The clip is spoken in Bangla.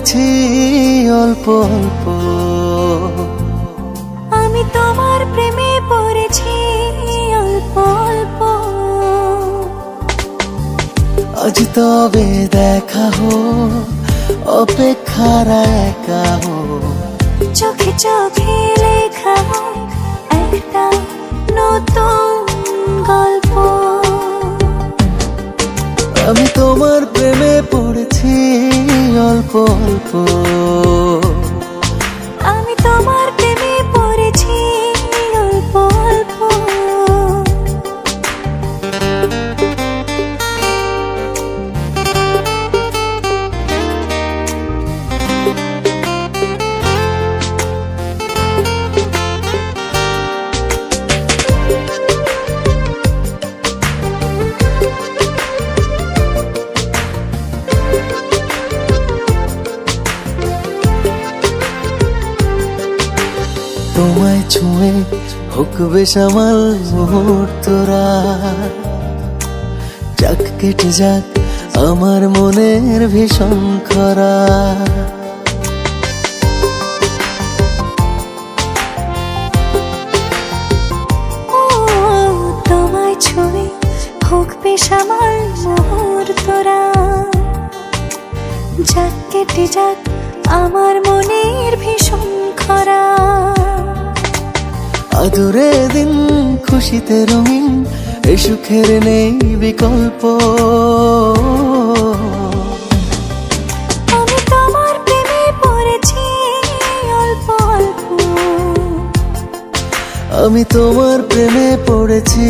পড়েছি অল্প অল্প। আমি তোমার প্রেমে পড়েছি অল্প অল্প। আজ তবে দেখা হো, অপেক্ষার একা হো, চোখে চোখে লেখা একটা নতুন গল্প। আমি তোমার প্রেমে পড়েছি অল্প অল্প। আমি তোমার প্রেমে পড়েছি অল্প অল্প। তোমায় ছুঁয়ে হোক বেসামাল মুহূর্তরা, যাক কেটে যাক আমার মনের ভীষণ খরা। ও তোমায় ছুঁয়ে হোক বেসামাল মুহূর্তরা, যাক কেটে যাক আমার মনের ভীষণ খরা। আদরে দিন খুশিতে রঙিন, এ সুখের নেই বিকল্প। আমি তোমার প্রেমে পড়েছি অল্প অল্প। আমি তোমার প্রেমে পড়েছি